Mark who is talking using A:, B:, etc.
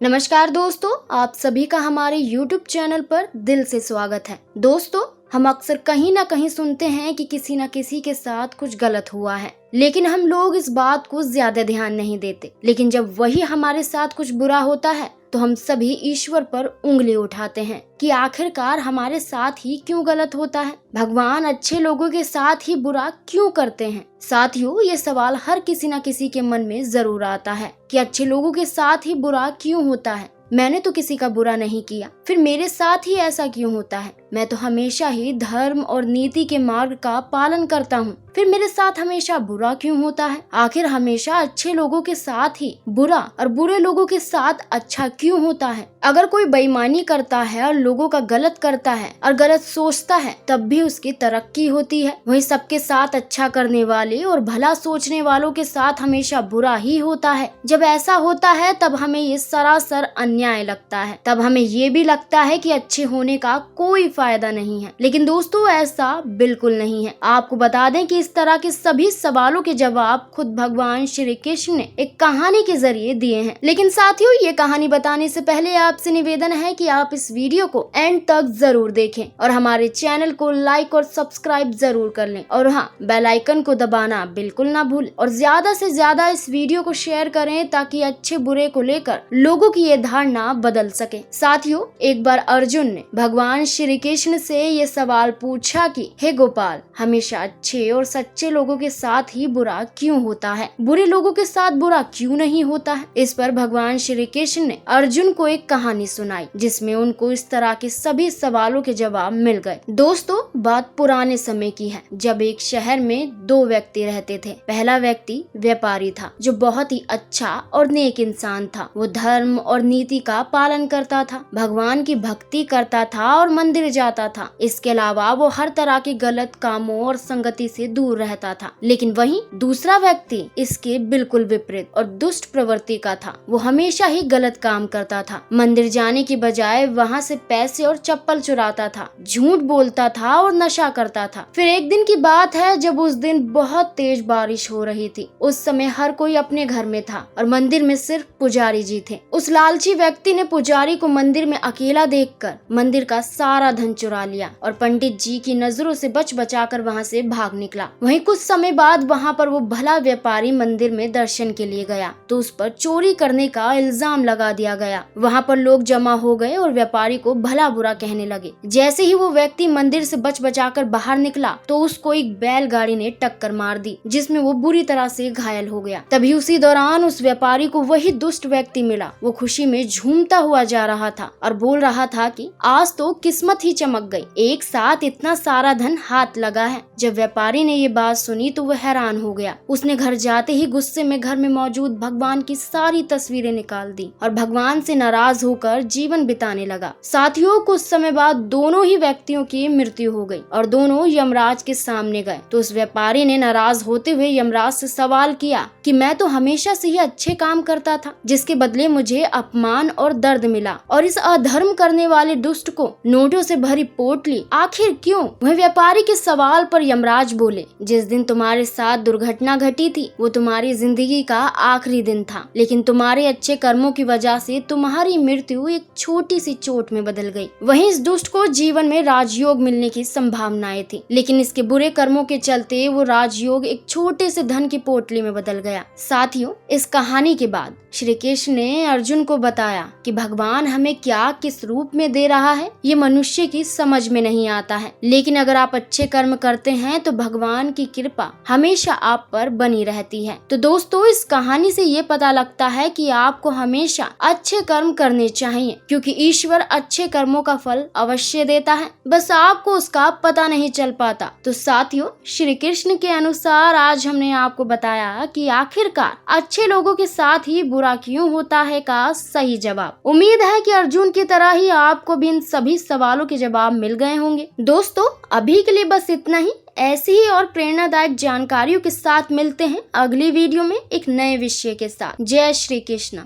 A: नमस्कार दोस्तों, आप सभी का हमारे YouTube चैनल पर दिल से स्वागत है। दोस्तों, हम अक्सर कहीं ना कहीं सुनते हैं कि किसी न किसी के साथ कुछ गलत हुआ है, लेकिन हम लोग इस बात को ज्यादा ध्यान नहीं देते। लेकिन जब वही हमारे साथ कुछ बुरा होता है तो हम सभी ईश्वर पर उंगली उठाते हैं कि आखिरकार हमारे साथ ही क्यों गलत होता है। भगवान अच्छे लोगों के साथ ही बुरा क्यों करते हैं। साथियों, ये सवाल हर किसी न किसी के मन में जरूर आता है कि अच्छे लोगों के साथ ही बुरा क्यों होता है। मैंने तो किसी का बुरा नहीं किया, फिर मेरे साथ ही ऐसा क्यों होता है। मैं तो हमेशा ही धर्म और नीति के मार्ग का पालन करता हूँ, फिर मेरे साथ हमेशा बुरा क्यों होता है। आखिर हमेशा अच्छे लोगों के साथ ही बुरा और बुरे लोगों के साथ अच्छा क्यों होता है। अगर कोई बेईमानी करता है और लोगों का गलत करता है और गलत सोचता है तब भी उसकी तरक्की होती है। वही सबके साथ अच्छा करने वाले और भला सोचने वालों के साथ हमेशा बुरा ही होता है। जब ऐसा होता है तब हमें ये सरासर अन्याय लगता है। तब हमें ये भी लगता है कि अच्छे होने का कोई फायदा नहीं है। लेकिन दोस्तों, ऐसा बिल्कुल नहीं है। आपको बता दें कि इस तरह के सभी सवालों के जवाब खुद भगवान श्री कृष्ण ने एक कहानी के जरिए दिए हैं। लेकिन साथियों, ये कहानी बताने से पहले आपसे निवेदन है कि आप इस वीडियो को एंड तक जरूर देखें और हमारे चैनल को लाइक और सब्सक्राइब जरूर कर लें। और हाँ, बेल आइकन को दबाना बिल्कुल ना भूलें और ज्यादा से ज्यादा इस वीडियो को शेयर करें ताकि अच्छे बुरे को लेकर लोगों की ये धारणा बदल सके। साथियों, एक बार अर्जुन ने भगवान श्री कृष्ण से ये सवाल पूछा कि हे गोपाल, हमेशा अच्छे और सच्चे लोगों के साथ ही बुरा क्यों होता है, बुरे लोगों के साथ बुरा क्यों नहीं होता है। इस पर भगवान श्री कृष्ण ने अर्जुन को एक कहानी सुनाई जिसमें उनको इस तरह के सभी सवालों के जवाब मिल गए। दोस्तों, बात पुराने समय की है जब एक शहर में दो व्यक्ति रहते थे। पहला व्यक्ति व्यापारी था जो बहुत ही अच्छा और नेक इंसान था। वो धर्म और नीति का पालन करता था, भगवान की भक्ति करता था और मंदिर जाता था। इसके अलावा वो हर तरह के गलत कामों और संगति से दूर रहता था। लेकिन वहीं दूसरा व्यक्ति इसके बिल्कुल विपरीत और दुष्ट प्रवृत्ति का था। वो हमेशा ही गलत काम करता था। मंदिर जाने की बजाय वहाँ से पैसे और चप्पल चुराता था, झूठ बोलता था और नशा करता था। फिर एक दिन की बात है जब उस दिन बहुत तेज बारिश हो रही थी। उस समय हर कोई अपने घर में था और मंदिर में सिर्फ पुजारी जी थे। उस लालची व्यक्ति ने पुजारी को मंदिर में अकेला देखकर मंदिर का सारा धन चुरा लिया और पंडित जी की नजरों से बच बचाकर वहाँ से भाग निकला। वहीं कुछ समय बाद वहाँ पर वो भला व्यापारी मंदिर में दर्शन के लिए गया तो उस पर चोरी करने का इल्जाम लगा दिया गया। वहाँ पर लोग जमा हो गए और व्यापारी को भला बुरा कहने लगे। जैसे ही वो व्यक्ति मंदिर से बच बचाकर बाहर निकला तो उसको एक बैलगाड़ी ने टक्कर मार दी जिसमें वो बुरी तरह से घायल हो गया। तभी उसी दौरान उस व्यापारी को वही दुष्ट व्यक्ति मिला। वो खुशी में झूमता हुआ जा रहा था और बोल रहा था कि आज तो किस्मत ही चमक गई, एक साथ इतना सारा धन हाथ लगा है। जब व्यापारी ने ये बात सुनी तो वह हैरान हो गया। उसने घर जाते ही गुस्से में घर में मौजूद भगवान की सारी तस्वीरें निकाल दी और भगवान से नाराज होकर जीवन बिताने लगा। साथियों, कुछ समय बाद दोनों ही व्यक्तियों की मृत्यु हो गई और दोनों यमराज के सामने गए। तो उस व्यापारी ने नाराज होते हुए यमराज से सवाल किया कि मैं तो हमेशा से ही अच्छे काम करता था, जिसके बदले मुझे अपमान और दर्द मिला, और इस अधर्म करने वाले दुष्ट को नोटों से भरी पोटली आखिर क्यों। वह व्यापारी के सवाल पर यमराज बोले, जिस दिन तुम्हारे साथ दुर्घटना घटी थी वो तुम्हारी जिंदगी का आखिरी दिन था, लेकिन तुम्हारे अच्छे कर्मों की वजह से तुम्हारी मृत्यु एक छोटी सी चोट में बदल गई। वहीं इस दुष्ट को जीवन में राजयोग मिलने की संभावनाएं थी, लेकिन इसके बुरे कर्मों के चलते वो राजयोग एक छोटे से धन की पोटली में बदल गया। साथियों, इस कहानी के बाद श्री कृष्ण ने अर्जुन को बताया कि भगवान हमें क्या किस रूप में दे रहा है ये मनुष्य की समझ में नहीं आता है, लेकिन अगर आप अच्छे कर्म करते हैं तो भगवान की कृपा हमेशा आप पर बनी रहती है। तो दोस्तों, इस कहानी से ये पता लगता है कि आपको हमेशा अच्छे कर्म करने चाहिए, क्योंकि ईश्वर अच्छे कर्मों का फल अवश्य देता है, बस आपको उसका पता नहीं चल पाता। तो साथियों, श्री कृष्ण के अनुसार आज हमने आपको बताया कि आखिरकार अच्छे लोगों के साथ ही बुरा क्यों होता है का सही जवाब। उम्मीद है कि अर्जुन की तरह ही आपको भी इन सभी सवालों के जवाब मिल गए होंगे। दोस्तों, अभी के लिए बस इतना ही। ऐसी ही और प्रेरणादायक जानकारियों के साथ मिलते हैं अगली वीडियो में एक नए विषय के साथ। जय श्री कृष्ण।